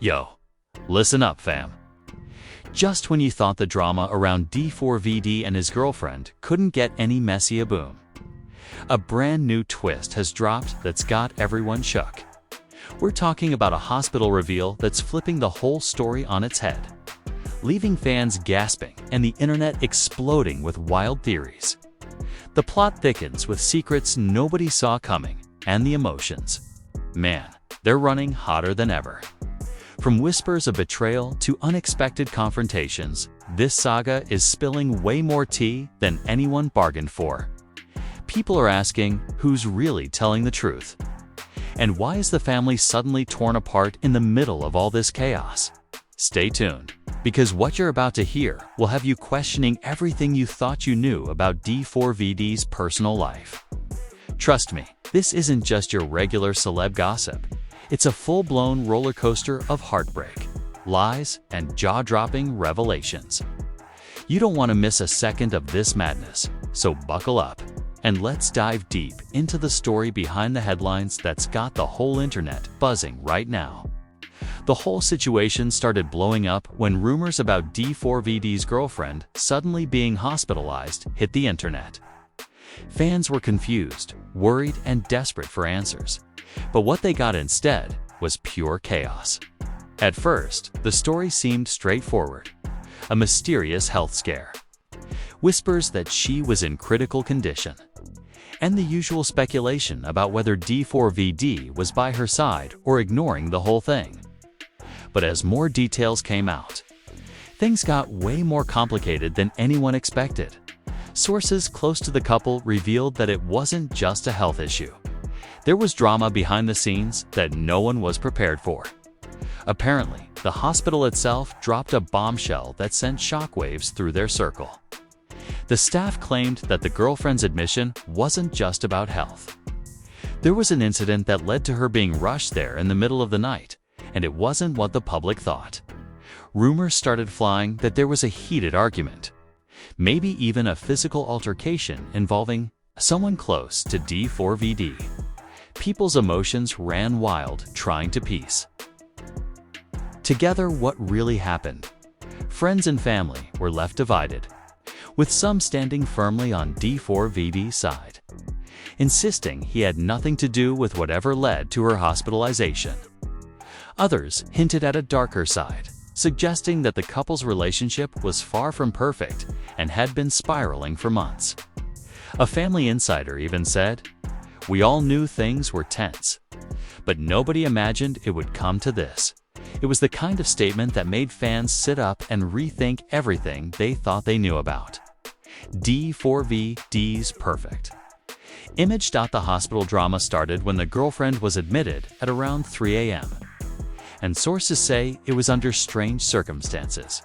Yo, listen up, fam. Just when you thought the drama around D4vd and his girlfriend couldn't get any messier, boom. A brand new twist has dropped that's got everyone shook. We're talking about a hospital reveal that's flipping the whole story on its head, leaving fans gasping and the internet exploding with wild theories. The plot thickens with secrets nobody saw coming, and the emotions, man, they're running hotter than ever. From whispers of betrayal to unexpected confrontations, this saga is spilling way more tea than anyone bargained for. People are asking, who's really telling the truth? And why is the family suddenly torn apart in the middle of all this chaos? Stay tuned, because what you're about to hear will have you questioning everything you thought you knew about D4vd's personal life. Trust me, this isn't just your regular celeb gossip. It's a full-blown roller coaster of heartbreak, lies, and jaw-dropping revelations. You don't want to miss a second of this madness, so buckle up, and let's dive deep into the story behind the headlines that's got the whole internet buzzing right now. The whole situation started blowing up when rumors about D4vd's girlfriend suddenly being hospitalized hit the internet. Fans were confused, worried, and desperate for answers. But what they got instead was pure chaos. At first, the story seemed straightforward. A mysterious health scare. Whispers that she was in critical condition. And the usual speculation about whether D4vd was by her side or ignoring the whole thing. But as more details came out, things got way more complicated than anyone expected. Sources close to the couple revealed that it wasn't just a health issue. There was drama behind the scenes that no one was prepared for. Apparently, the hospital itself dropped a bombshell that sent shockwaves through their circle. The staff claimed that the girlfriend's admission wasn't just about health. There was an incident that led to her being rushed there in the middle of the night, and it wasn't what the public thought. Rumors started flying that there was a heated argument, maybe even a physical altercation involving someone close to D4vd. People's emotions ran wild, trying to piece together what really happened. Friends and family were left divided, with some standing firmly on D4vd's side, insisting he had nothing to do with whatever led to her hospitalization. Others hinted at a darker side, suggesting that the couple's relationship was far from perfect and had been spiraling for months. A family insider even said, "We all knew things were tense, but nobody imagined it would come to this." It was the kind of statement that made fans sit up and rethink everything they thought they knew about. D4vd's perfect image. The hospital drama started when the girlfriend was admitted at around 3 a.m. and sources say it was under strange circumstances.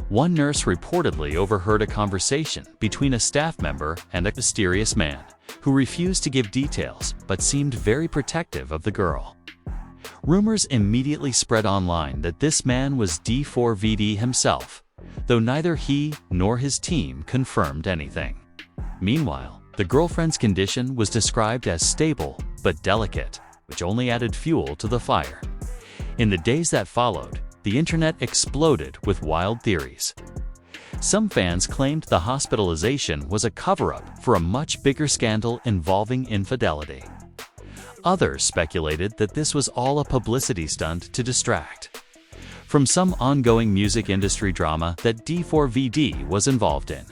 One nurse reportedly overheard a conversation between a staff member and a mysterious man who refused to give details but seemed very protective of the girl. Rumors immediately spread online that this man was D4vd himself, though neither he nor his team confirmed anything. Meanwhile, the girlfriend's condition was described as stable but delicate, which only added fuel to the fire. In the days that followed, the internet exploded with wild theories. Some fans claimed the hospitalization was a cover-up for a much bigger scandal involving infidelity. Others speculated that this was all a publicity stunt to distract from some ongoing music industry drama that D4vd was involved in.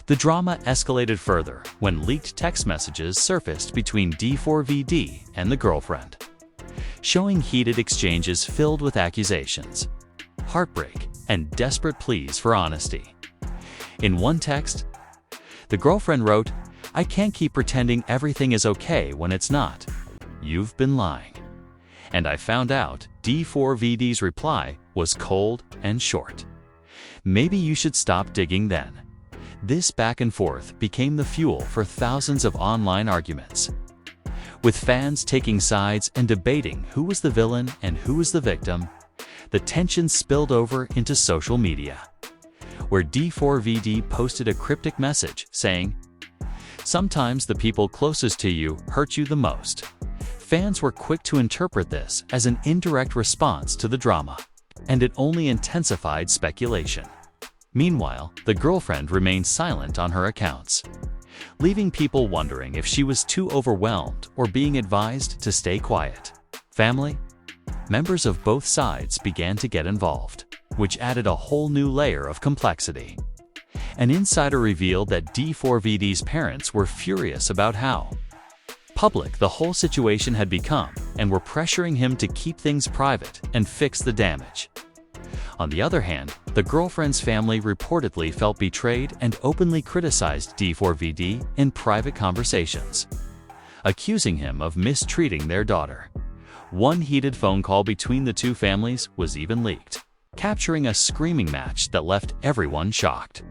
The drama escalated further when leaked text messages surfaced between D4vd and the girlfriend, showing heated exchanges filled with accusations, heartbreak, and desperate pleas for honesty. In one text, the girlfriend wrote, "I can't keep pretending everything is okay when it's not. You've been lying." And I found out D4vd's reply was cold and short. "Maybe you should stop digging then." This back and forth became the fuel for thousands of online arguments, with fans taking sides and debating who was the villain and who was the victim. The tension spilled over into social media, where D4vd posted a cryptic message saying, "Sometimes the people closest to you hurt you the most." Fans were quick to interpret this as an indirect response to the drama, and it only intensified speculation. Meanwhile, the girlfriend remained silent on her accounts, leaving people wondering if she was too overwhelmed or being advised to stay quiet. Family members of both sides began to get involved, which added a whole new layer of complexity. An insider revealed that D4vd's parents were furious about how public the whole situation had become and were pressuring him to keep things private and fix the damage. On the other hand, the girlfriend's family reportedly felt betrayed and openly criticized D4vd in private conversations, accusing him of mistreating their daughter. One heated phone call between the two families was even leaked, capturing a screaming match that left everyone shocked.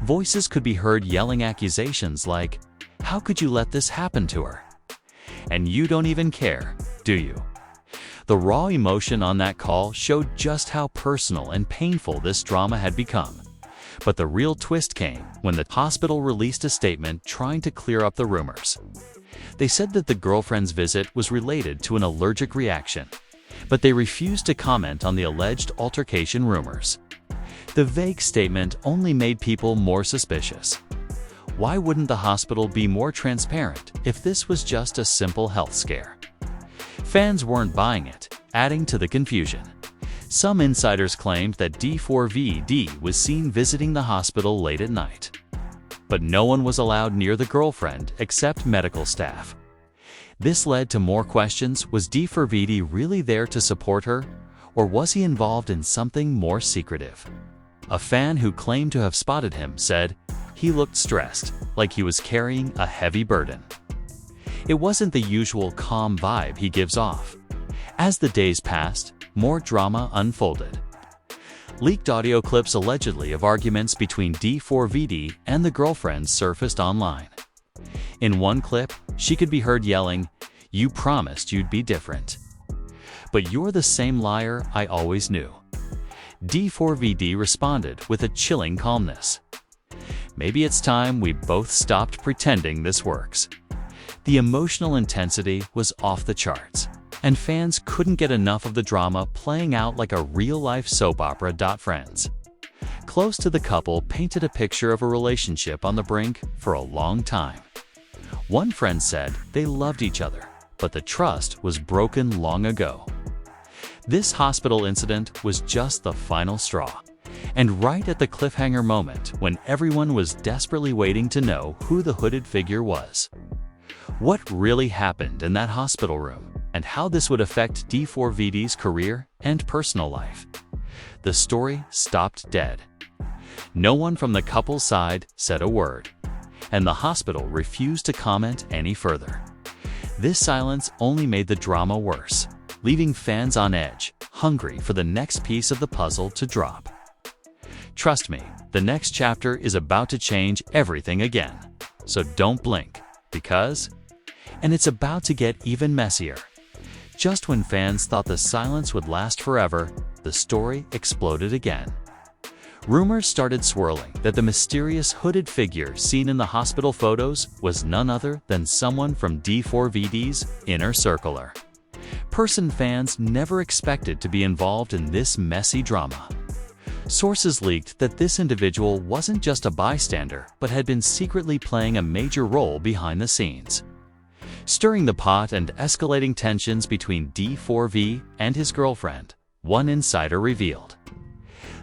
Voices could be heard yelling accusations like, "How could you let this happen to her? And you don't even care, do you?" The raw emotion on that call showed just how personal and painful this drama had become. But the real twist came when the hospital released a statement trying to clear up the rumors. They said that the girlfriend's visit was related to an allergic reaction, but they refused to comment on the alleged altercation rumors. The vague statement only made people more suspicious. Why wouldn't the hospital be more transparent if this was just a simple health scare? Fans weren't buying it, adding to the confusion. Some insiders claimed that D4vd was seen visiting the hospital late at night, but no one was allowed near the girlfriend except medical staff. This led to more questions. Was D4vd really there to support her, or was he involved in something more secretive? A fan who claimed to have spotted him said he looked stressed, like he was carrying a heavy burden. It wasn't the usual calm vibe he gives off. As the days passed, more drama unfolded. Leaked audio clips allegedly of arguments between D4vd and the girlfriend surfaced online. In one clip, she could be heard yelling, "You promised you'd be different. But you're the same liar I always knew." D4vd responded with a chilling calmness. "Maybe it's time we both stopped pretending this works." The emotional intensity was off the charts, and fans couldn't get enough of the drama playing out like a real-life soap opera. Friends close to the couple painted a picture of a relationship on the brink for a long time. One friend said they loved each other, but the trust was broken long ago. This hospital incident was just the final straw, and right at the cliffhanger moment when everyone was desperately waiting to know who the hooded figure was. What really happened in that hospital room, and how this would affect D4vd's career and personal life? The story stopped dead. No one from the couple's side said a word, and the hospital refused to comment any further. This silence only made the drama worse, leaving fans on edge, hungry for the next piece of the puzzle to drop. Trust me, the next chapter is about to change everything again. So don't blink, and it's about to get even messier. Just when fans thought the silence would last forever, the story exploded again. Rumors started swirling that the mysterious hooded figure seen in the hospital photos was none other than someone from D4vd's inner circle. Fans never expected to be involved in this messy drama. Sources leaked that this individual wasn't just a bystander, but had been secretly playing a major role behind the scenes, stirring the pot and escalating tensions between D4v and his girlfriend, one insider revealed.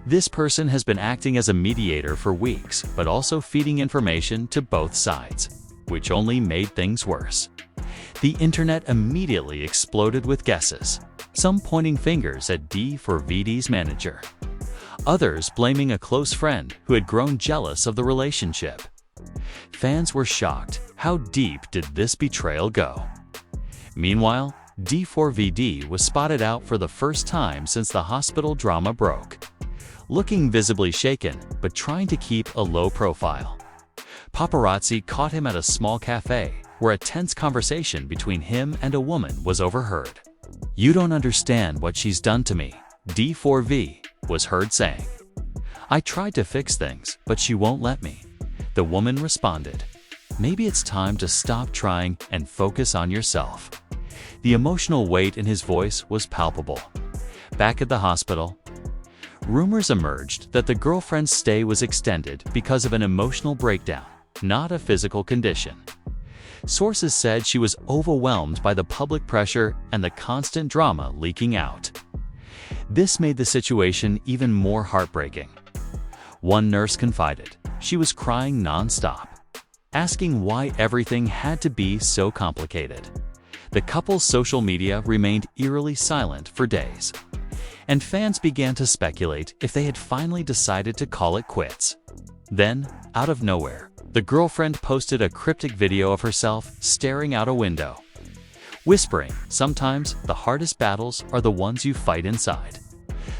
This person has been acting as a mediator for weeks, but also feeding information to both sides, which only made things worse. The internet immediately exploded with guesses, some pointing fingers at D4vd's manager, others blaming a close friend who had grown jealous of the relationship. Fans were shocked. How deep did this betrayal go? Meanwhile, D4vd was spotted out for the first time since the hospital drama broke, looking visibly shaken but trying to keep a low profile. Paparazzi caught him at a small cafe where a tense conversation between him and a woman was overheard. "You don't understand what she's done to me," D4v was heard saying. "I tried to fix things, but she won't let me." The woman responded, "Maybe it's time to stop trying and focus on yourself." The emotional weight in his voice was palpable. Back at the hospital, rumors emerged that the girlfriend's stay was extended because of an emotional breakdown, not a physical condition. Sources said she was overwhelmed by the public pressure and the constant drama leaking out. This made the situation even more heartbreaking. One nurse confided she was crying non-stop, asking why everything had to be so complicated. The couple's social media remained eerily silent for days, and fans began to speculate if they had finally decided to call it quits. Then, out of nowhere, the girlfriend posted a cryptic video of herself staring out a window, whispering, "Sometimes the hardest battles are the ones you fight inside."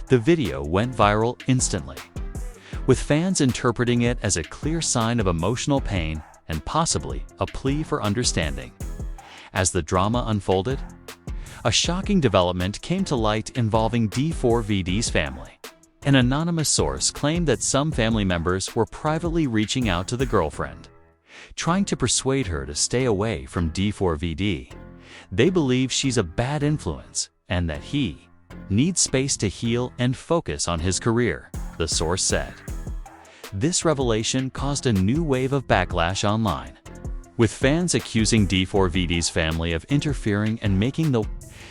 The video went viral instantly, with fans interpreting it as a clear sign of emotional pain and possibly a plea for understanding. As the drama unfolded, a shocking development came to light involving D4vd's family. An anonymous source claimed that some family members were privately reaching out to the girlfriend, trying to persuade her to stay away from D4vd. They believe she's a bad influence and that he needs space to heal and focus on his career, the source said. This revelation caused a new wave of backlash online, with fans accusing D4vd's family of interfering and making the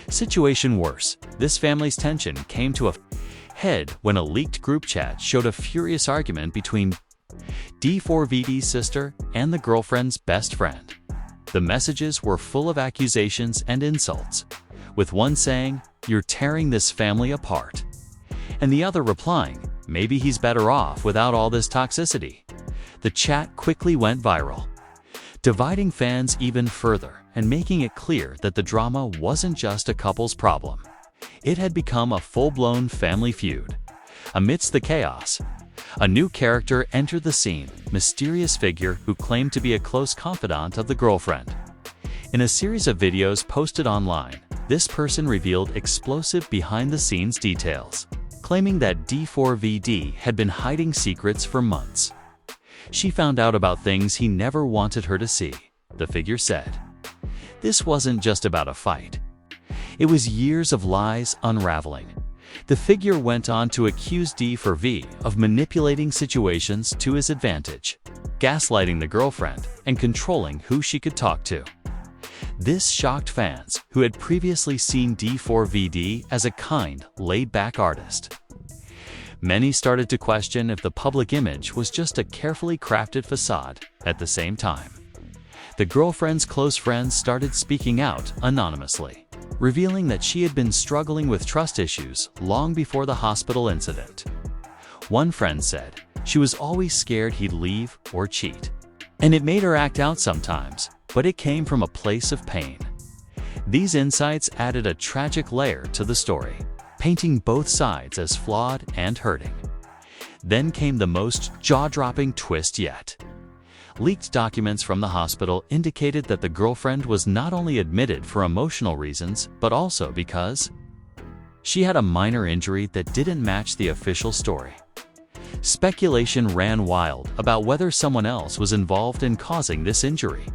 situation worse. This family's tension came to a head when a leaked group chat showed a furious argument between D4vd's sister and the girlfriend's best friend. The messages were full of accusations and insults, with one saying, "You're tearing this family apart," and the other replying, "Maybe he's better off without all this toxicity." The chat quickly went viral, dividing fans even further and making it clear that the drama wasn't just a couple's problem. It had become a full-blown family feud. Amidst the chaos, a new character entered the scene, a mysterious figure who claimed to be a close confidant of the girlfriend. In a series of videos posted online, this person revealed explosive behind-the-scenes details, claiming that D4vd had been hiding secrets for months. She found out about things he never wanted her to see, the figure said. This wasn't just about a fight. It was years of lies unraveling. The figure went on to accuse D4v of manipulating situations to his advantage, gaslighting the girlfriend, and controlling who she could talk to. This shocked fans who had previously seen D4vd as a kind, laid-back artist. Many started to question if the public image was just a carefully crafted facade. At the same time, the girlfriend's close friends started speaking out anonymously, revealing that she had been struggling with trust issues long before the hospital incident. One friend said she was always scared he'd leave or cheat, and it made her act out sometimes, but it came from a place of pain. These insights added a tragic layer to the story, painting both sides as flawed and hurting. Then came the most jaw-dropping twist yet. Leaked documents from the hospital indicated that the girlfriend was not only admitted for emotional reasons, but also because she had a minor injury that didn't match the official story. Speculation ran wild about whether someone else was involved in causing this injury.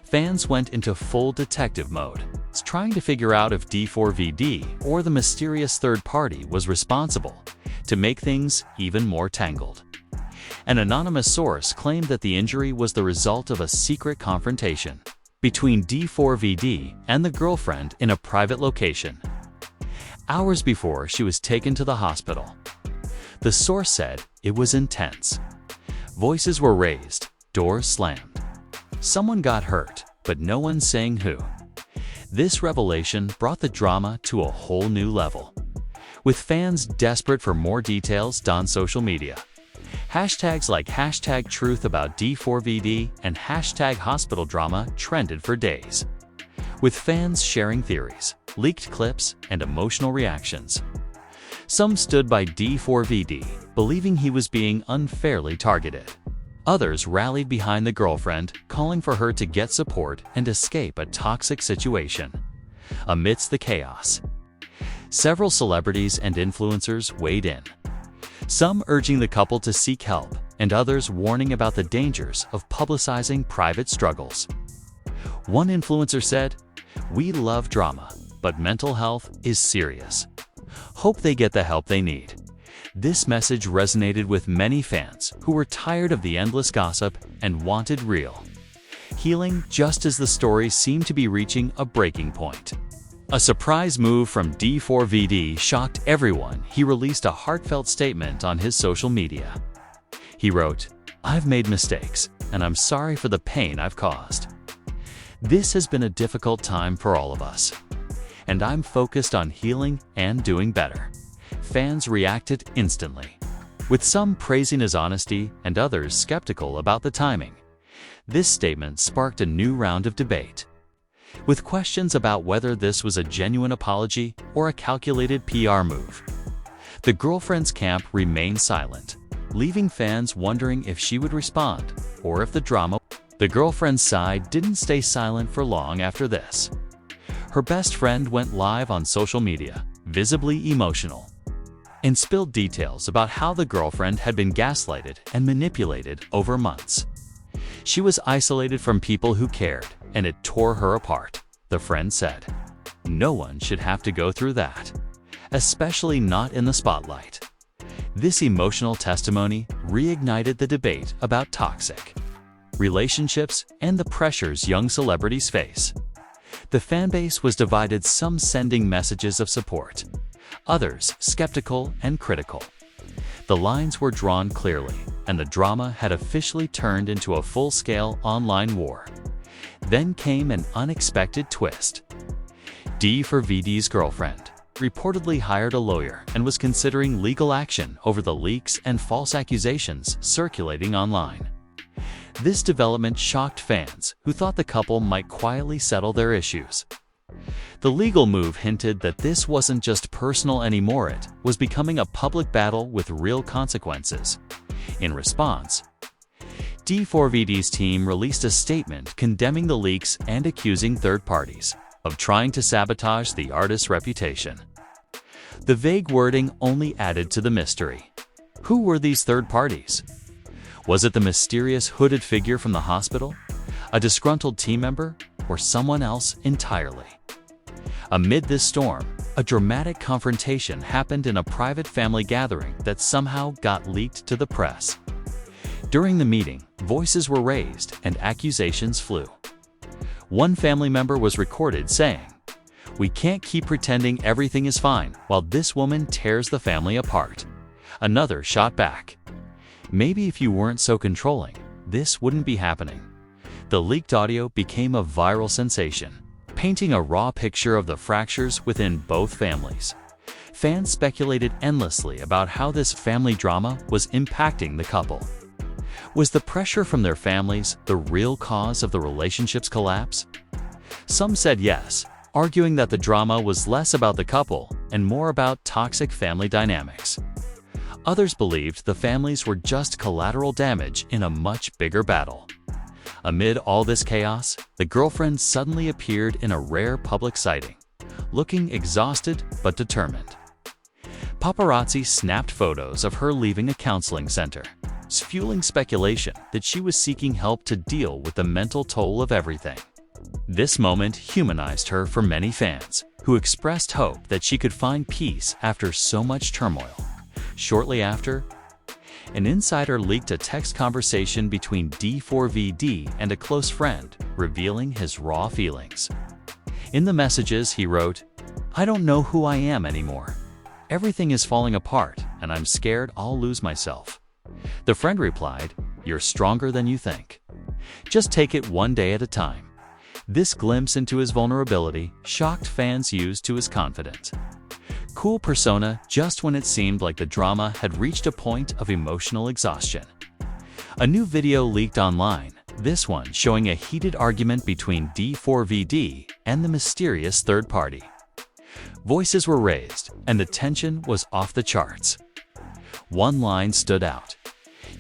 Fans went into full detective mode, trying to figure out if D4vd or the mysterious third party was responsible, to make things even more tangled. An anonymous source claimed that the injury was the result of a secret confrontation between D4vd and the girlfriend in a private location, hours before she was taken to the hospital. The source said it was intense. Voices were raised, doors slammed. Someone got hurt, but no one saying who. This revelation brought the drama to a whole new level, with fans desperate for more details on social media. Hashtags like #TruthAboutD4vd and #HospitalDrama trended for days, with fans sharing theories, leaked clips, and emotional reactions. Some stood by D4vd, believing he was being unfairly targeted. Others rallied behind the girlfriend, calling for her to get support and escape a toxic situation. Amidst the chaos, several celebrities and influencers weighed in, some urging the couple to seek help, and others warning about the dangers of publicizing private struggles. One influencer said, "We love drama, but mental health is serious. Hope they get the help they need." This message resonated with many fans who were tired of the endless gossip and wanted real healing, just as the story seemed to be reaching a breaking point. A surprise move from D4vd shocked everyone. He released a heartfelt statement on his social media. He wrote, "I've made mistakes, and I'm sorry for the pain I've caused. This has been a difficult time for all of us, and I'm focused on healing and doing better." Fans reacted instantly, with some praising his honesty and others skeptical about the timing. This statement sparked a new round of debate, with questions about whether this was a genuine apology or a calculated PR move. The girlfriend's camp remained silent, leaving fans wondering if she would respond or if the drama. The girlfriend's side didn't stay silent for long after this. Her best friend went live on social media, visibly emotional, and spilled details about how the girlfriend had been gaslighted and manipulated over months. She was isolated from people who cared, and it tore her apart, the friend said. "No one should have to go through that, especially not in the spotlight." This emotional testimony reignited the debate about toxic relationships and the pressures young celebrities face. The fanbase was divided, some sending messages of support, others skeptical and critical. The lines were drawn clearly, and the drama had officially turned into a full-scale online war. Then came an unexpected twist. D4vd's girlfriend reportedly hired a lawyer and was considering legal action over the leaks and false accusations circulating online. This development shocked fans who thought the couple might quietly settle their issues. The legal move hinted that this wasn't just personal anymore, it was becoming a public battle with real consequences. In response, D4vd's team released a statement condemning the leaks and accusing third parties of trying to sabotage the artist's reputation. The vague wording only added to the mystery. Who were these third parties? Was it the mysterious hooded figure from the hospital, a disgruntled team member, or someone else entirely? Amid this storm, a dramatic confrontation happened in a private family gathering that somehow got leaked to the press. During the meeting, voices were raised and accusations flew. One family member was recorded saying, "We can't keep pretending everything is fine while this woman tears the family apart." Another shot back, "Maybe if you weren't so controlling, this wouldn't be happening." The leaked audio became a viral sensation, painting a raw picture of the fractures within both families. Fans speculated endlessly about how this family drama was impacting the couple. Was the pressure from their families the real cause of the relationship's collapse? Some said yes, arguing that the drama was less about the couple and more about toxic family dynamics. Others believed the families were just collateral damage in a much bigger battle. Amid all this chaos, the girlfriend suddenly appeared in a rare public sighting, looking exhausted but determined. Paparazzi snapped photos of her leaving a counseling center, fueling speculation that she was seeking help to deal with the mental toll of everything. This moment humanized her for many fans, who expressed hope that she could find peace after so much turmoil. Shortly after, an insider leaked a text conversation between D4vd and a close friend, revealing his raw feelings. In the messages, he wrote, "I don't know who I am anymore. Everything is falling apart, and I'm scared I'll lose myself." The friend replied, "You're stronger than you think. Just take it one day at a time." This glimpse into his vulnerability shocked fans used to his confident, cool persona just when it seemed like the drama had reached a point of emotional exhaustion. A new video leaked online, this one showing a heated argument between D4vd and the mysterious third party. Voices were raised, and the tension was off the charts. One line stood out,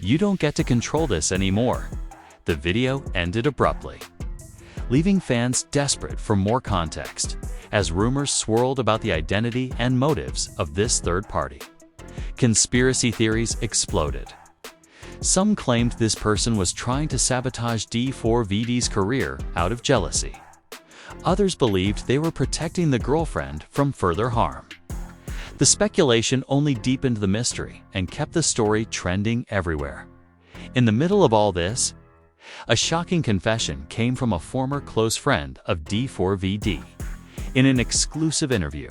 "You don't get to control this anymore." The video ended abruptly, leaving fans desperate for more context, as rumors swirled about the identity and motives of this third party. Conspiracy theories exploded. Some claimed this person was trying to sabotage D4vd's career out of jealousy. Others believed they were protecting the girlfriend from further harm. The speculation only deepened the mystery and kept the story trending everywhere. In the middle of all this, a shocking confession came from a former close friend of D4vd. In an exclusive interview,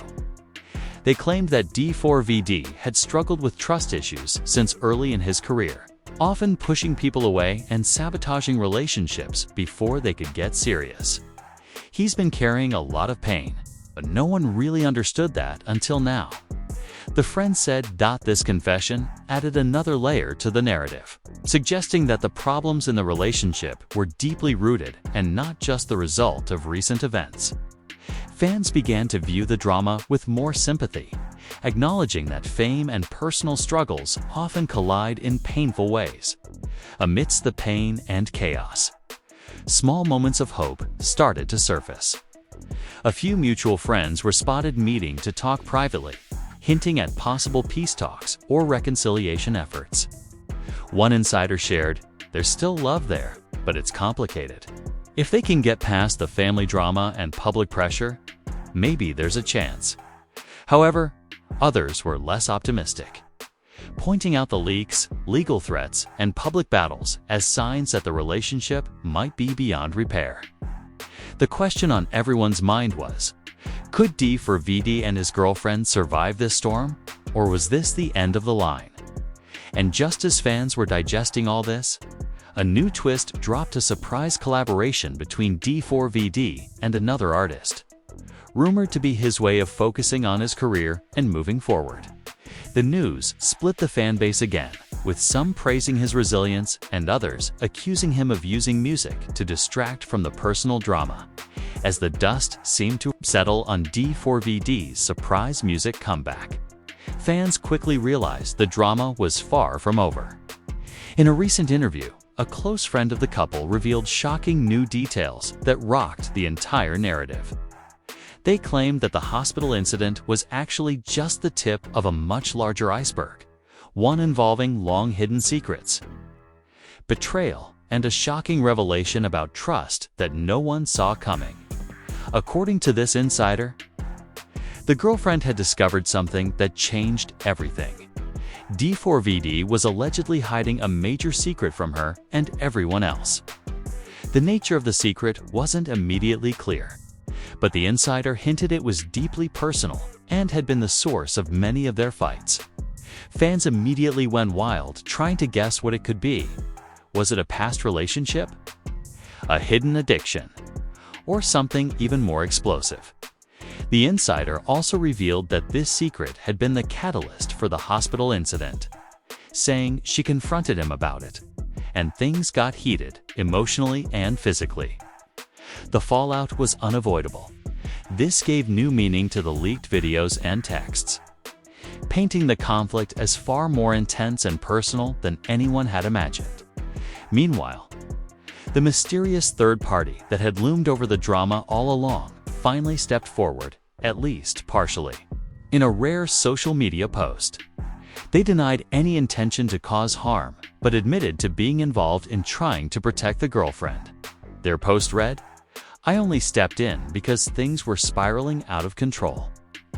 they claimed that D4vd had struggled with trust issues since early in his career, often pushing people away and sabotaging relationships before they could get serious. He's been carrying a lot of pain, but no one really understood that until now. The friend said this confession added another layer to the narrative, suggesting that the problems in the relationship were deeply rooted and not just the result of recent events. Fans began to view the drama with more sympathy, acknowledging that fame and personal struggles often collide in painful ways. Amidst the pain and chaos, small moments of hope started to surface. A few mutual friends were spotted meeting to talk privately, hinting at possible peace talks or reconciliation efforts. One insider shared, "There's still love there, but it's complicated. If they can get past the family drama and public pressure, maybe there's a chance." However, others were less optimistic, pointing out the leaks, legal threats, and public battles as signs that the relationship might be beyond repair. The question on everyone's mind was, could D4vd and his girlfriend survive this storm, or was this the end of the line? And just as fans were digesting all this, a new twist dropped: a surprise collaboration between D4vd and another artist, rumored to be his way of focusing on his career and moving forward. The news split the fanbase again, with some praising his resilience and others accusing him of using music to distract from the personal drama. As the dust seemed to settle on D4vd's surprise music comeback, fans quickly realized the drama was far from over. In a recent interview, a close friend of the couple revealed shocking new details that rocked the entire narrative. They claimed that the hospital incident was actually just the tip of a much larger iceberg, one involving long-hidden secrets, betrayal, and a shocking revelation about trust that no one saw coming. According to this insider, the girlfriend had discovered something that changed everything. D4vd was allegedly hiding a major secret from her and everyone else. The nature of the secret wasn't immediately clear, but the insider hinted it was deeply personal and had been the source of many of their fights. Fans immediately went wild trying to guess what it could be. Was it a past relationship, a hidden addiction, or something even more explosive? The insider also revealed that this secret had been the catalyst for the hospital incident, saying she confronted him about it, and things got heated emotionally and physically. The fallout was unavoidable. This gave new meaning to the leaked videos and texts, painting the conflict as far more intense and personal than anyone had imagined. Meanwhile, the mysterious third party that had loomed over the drama all along finally stepped forward, at least partially. In a rare social media post, they denied any intention to cause harm, but admitted to being involved in trying to protect the girlfriend. Their post read, "I only stepped in because things were spiraling out of control.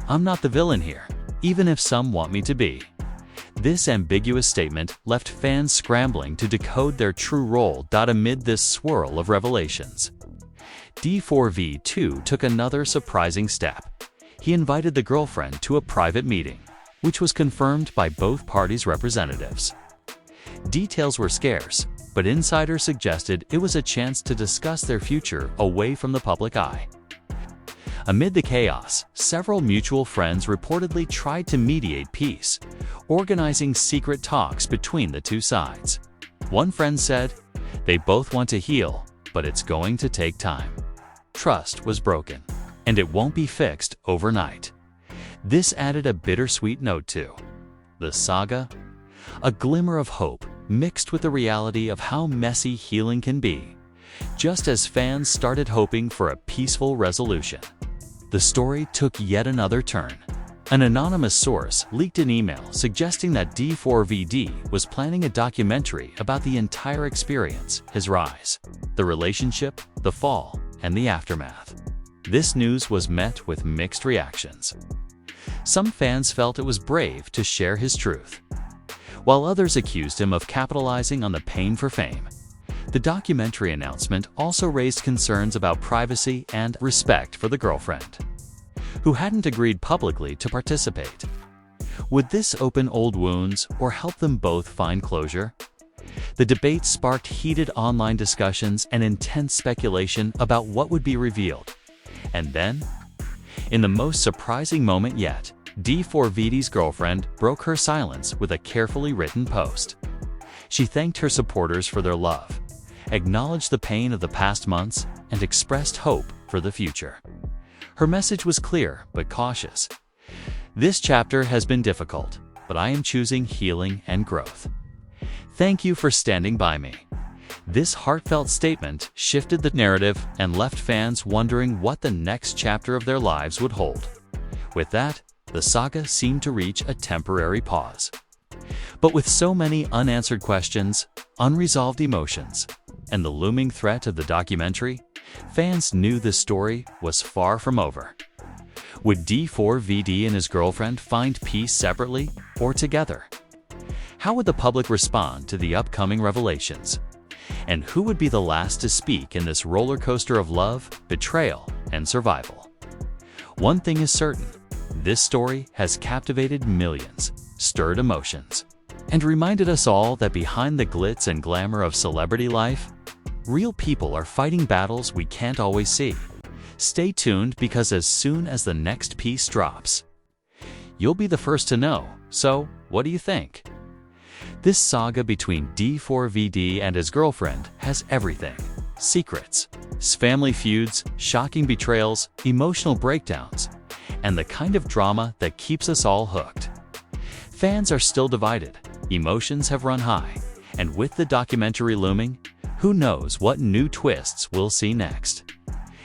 I'm not the villain here, even if some want me to be." This ambiguous statement left fans scrambling to decode their true role. Amid this swirl of revelations, D4v2 took another surprising step. He invited the girlfriend to a private meeting, which was confirmed by both parties' representatives. Details were scarce, but insiders suggested it was a chance to discuss their future away from the public eye. Amid the chaos, several mutual friends reportedly tried to mediate peace, organizing secret talks between the two sides. One friend said, "They both want to heal, but it's going to take time. Trust was broken, and it won't be fixed overnight." This added a bittersweet note to the saga, a glimmer of hope mixed with the reality of how messy healing can be. Just as fans started hoping for a peaceful resolution, the story took yet another turn. An anonymous source leaked an email suggesting that D4vd was planning a documentary about the entire experience: his rise, the relationship, the fall, and the aftermath. this news was met with mixed reactions. Some fans felt it was brave to share his truth, while others accused him of capitalizing on the pain for fame. The documentary announcement also raised concerns about privacy and respect for the girlfriend, who hadn't agreed publicly to participate. Would this open old wounds or help them both find closure? The debate sparked heated online discussions and intense speculation about what would be revealed. And then, in the most surprising moment yet, D4vd's girlfriend broke her silence with a carefully written post. She thanked her supporters for their love, acknowledged the pain of the past months, and expressed hope for the future. Her message was clear but cautious. This chapter has been difficult, but I am choosing healing and growth. Thank you for standing by me. This heartfelt statement shifted the narrative and left fans wondering what the next chapter of their lives would hold. With that, the saga seemed to reach a temporary pause. But with so many unanswered questions, unresolved emotions, and the looming threat of the documentary, fans knew this story was far from over. Would D4vd and his girlfriend find peace separately or together? How would the public respond to the upcoming revelations? And who would be the last to speak in this roller coaster of love, betrayal, and survival? One thing is certain: this story has captivated millions, stirred emotions, and reminded us all that behind the glitz and glamour of celebrity life, real people are fighting battles we can't always see. Stay tuned, because as soon as the next piece drops, you'll be the first to know. So, what do you think? This saga between D4vd and his girlfriend has everything: secrets, family feuds, shocking betrayals, emotional breakdowns, and the kind of drama that keeps us all hooked. Fans are still divided, emotions have run high, and with the documentary looming, who knows what new twists we'll see next.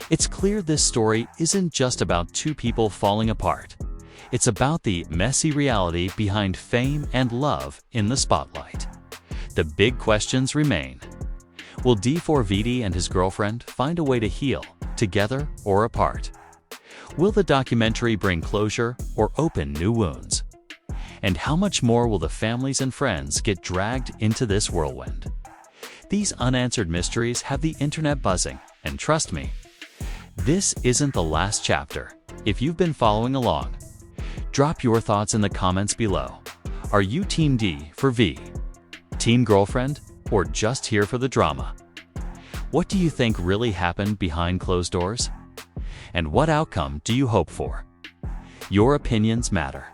It's clear this story isn't just about two people falling apart. It's about the messy reality behind fame and love in the spotlight. The big questions remain. Will D4vd and his girlfriend find a way to heal, together or apart? Will the documentary bring closure or open new wounds? And how much more will the families and friends get dragged into this whirlwind? These unanswered mysteries have the internet buzzing, and trust me, this isn't the last chapter. If you've been following along, drop your thoughts in the comments below. Are you Team D4v, Team Girlfriend, or just here for the drama? What do you think really happened behind closed doors? And what outcome do you hope for? Your opinions matter,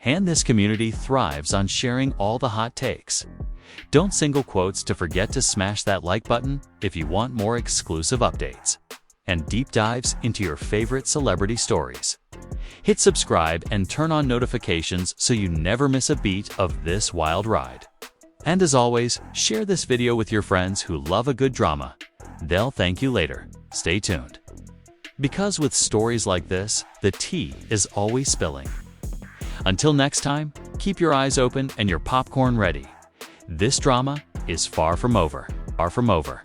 and this community thrives on sharing all the hot takes. Don't single quotes to forget to smash that like button if you want more exclusive updates and deep dives into your favorite celebrity stories. Hit subscribe and turn on notifications so you never miss a beat of this wild ride. And as always, share this video with your friends who love a good drama. They'll thank you later. Stay tuned, because with stories like this, the tea is always spilling. Until next time, keep your eyes open and your popcorn ready. This drama is far from over. Far from over.